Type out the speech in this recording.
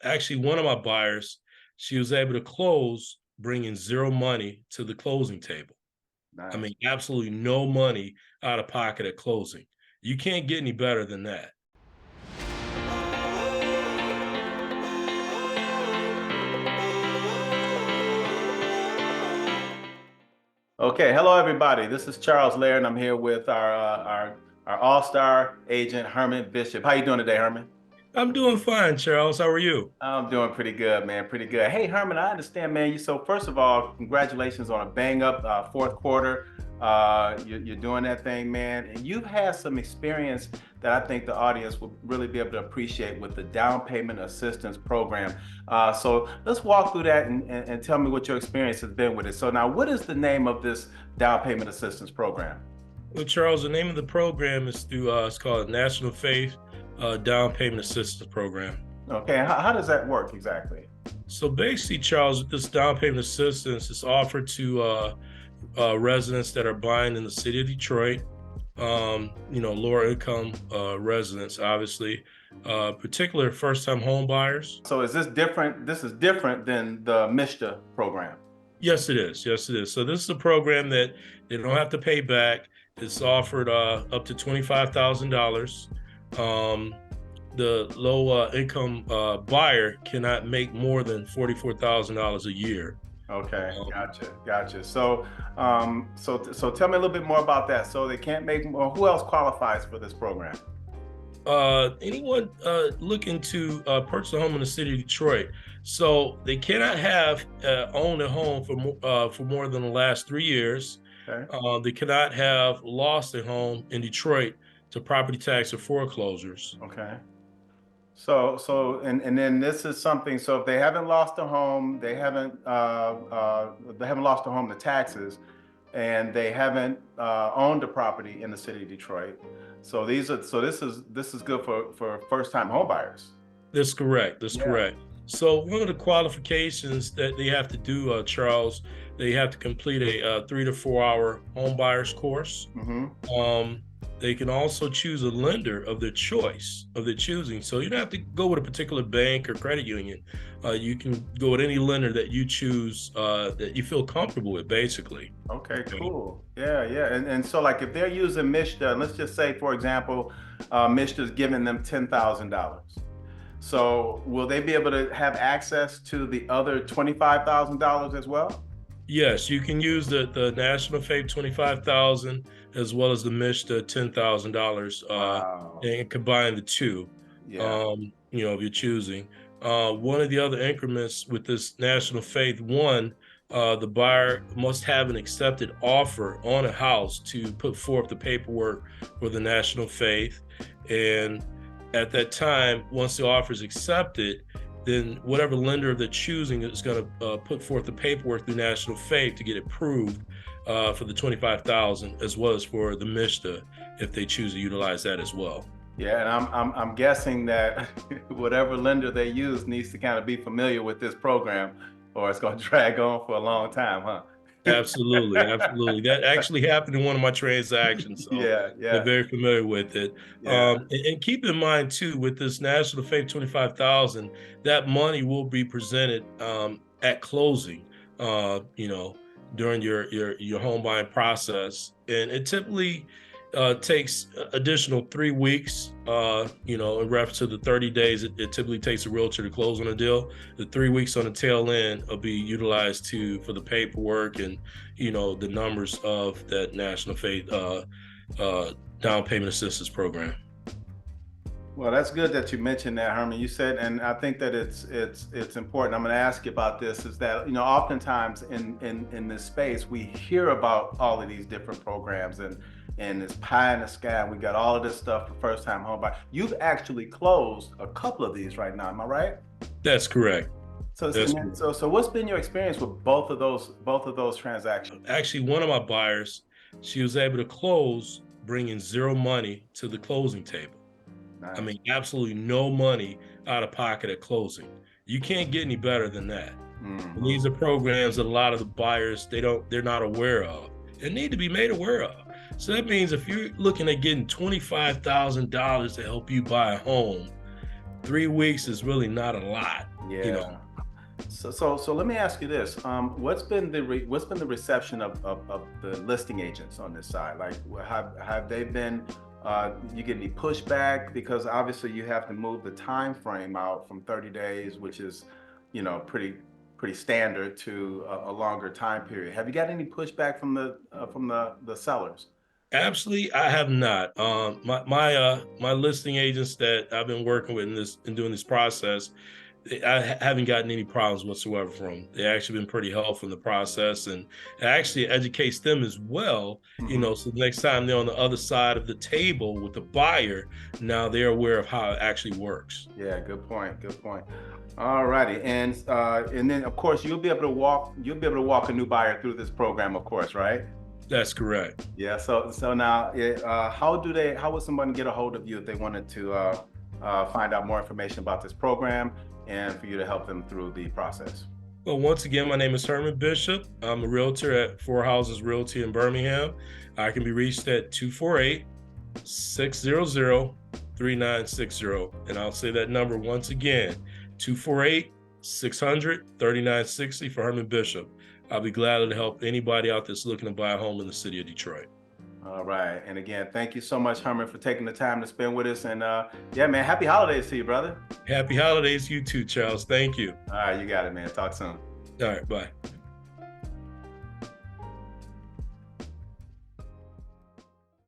Actually, one of my buyers, she was able to close bringing zero money to the closing table. I Nice. mean, absolutely no money out of pocket at closing. You can't get any better than that. Okay, hello everybody. This is Charles Laird, and I'm here with our all-star agent Herman Bishop. How you doing today, Herman? I'm doing fine, Charles. How are you? I'm doing pretty good, man. Pretty good. Hey, Herman, I understand, man. So first of all, congratulations on a bang up fourth quarter. You're doing that thing, man. And you've had some experience that I think the audience will really be able to appreciate with the down payment assistance program. So let's walk through that and tell me what your experience has been with it. So now, what is the name of this down payment assistance program? Well, Charles, the name of the program is it's called National Faith Down Payment Assistance Program. Okay, how does that work exactly? So basically, Charles, this down payment assistance is offered to residents that are buying in the city of Detroit, lower income residents, obviously, particular first-time home buyers. So is this different? This is different than the MISTA program. Yes, it is. Yes, it is. So this is a program that they don't have to pay back. It's offered up to $25,000. The low income buyer cannot make more than $44,000 a year. Okay, gotcha. So tell me a little bit more about that. So they can't make more. Who else qualifies for this program? Anyone looking to purchase a home in the city of Detroit. So they cannot have owned a home for more than the last 3 years. Okay. They cannot have lost a home in Detroit to property tax or foreclosures. Okay. And then this is something. So if they haven't lost a home, they haven't lost a home to taxes, and they haven't owned a property in the city of Detroit. So this is good for first time home buyers. That's correct. That's correct. So one of the qualifications that they have to do, Charles, they have to complete a 3 to 4 hour home buyers course. They can also choose a lender of their choice, of their choosing. So you don't have to go with a particular bank or credit union. You can go with any lender that you choose that you feel comfortable with, basically. Okay, cool. Yeah. And so like if they're using MISTA, let's just say, for example, MISTA is giving them $10,000. So will they be able to have access to the other $25,000 as well? Yes, you can use the National Faith 25,000 as well as the MISTA $10,000 and combine the two. If you're choosing. One of the other increments with this National Faith the buyer must have an accepted offer on a house to put forth the paperwork for the National Faith. And at that time, once the offer is accepted, then whatever lender they're choosing is going to put forth the paperwork through National Faith to get approved for the $25,000 as well as for the MISTA if they choose to utilize that as well. Yeah, and I'm guessing that whatever lender they use needs to kind of be familiar with this program, or it's going to drag on for a long time, huh? Absolutely. That actually happened in one of my transactions. So they're very familiar with it. And keep in mind too, with this National Faith 25,000, that money will be presented at closing, during your home buying process. And it typically takes additional 3 weeks, in reference to the 30 days it typically takes a realtor to close on a deal. The 3 weeks on the tail end will be utilized for the paperwork and, the numbers of that National Faith down payment assistance program. Well, that's good that you mentioned that, Herman. You said, and I think that it's important. I'm going to ask you about this. Is that oftentimes in this space we hear about all of these different programs and it's pie in the sky. We got all of this stuff for first time home buyer. You've actually closed a couple of these right now. Am I right? That's correct. So what's been your experience with both of those transactions? Actually, one of my buyers, she was able to close bringing zero money to the closing table. Nice. I mean, absolutely no money out of pocket at closing. You can't get any better than that. Mm-hmm. These are programs that a lot of the buyers they're not aware of and need to be made aware of. So that means if you're looking at getting $25,000 to help you buy a home, 3 weeks is really not a lot. Yeah. So let me ask you this: what's been the reception of the listing agents on this side? Like, have they been? You get any pushback? Because obviously you have to move the time frame out from 30 days, which is, pretty standard, to a longer time period. Have you got any pushback from the sellers? Absolutely, I have not. My listing agents that I've been working with in doing this process, I haven't gotten any problems whatsoever from them. They've actually been pretty helpful in the process, and it actually educates them as well. So the next time they're on the other side of the table with the buyer, now they're aware of how it actually works. Yeah, good point. Good point. All righty, and then of course you'll be able to walk a new buyer through this program, of course, right? That's correct. Yeah. So now, how would someone get a hold of you if they wanted to find out more information about this program and for you to help them through the process? Well, once again, my name is Herman Bishop. I'm a realtor at Four Houses Realty in Birmingham. I can be reached at 248-600-3960. And I'll say that number once again, 248-600-3960 for Herman Bishop. I'll be glad to help anybody out that's looking to buy a home in the city of Detroit. All right. And again, thank you so much, Herman, for taking the time to spend with us. And yeah, man, happy holidays to you, brother. Happy holidays, you too, Charles. Thank you. All right, you got it, man. Talk soon. All right, bye.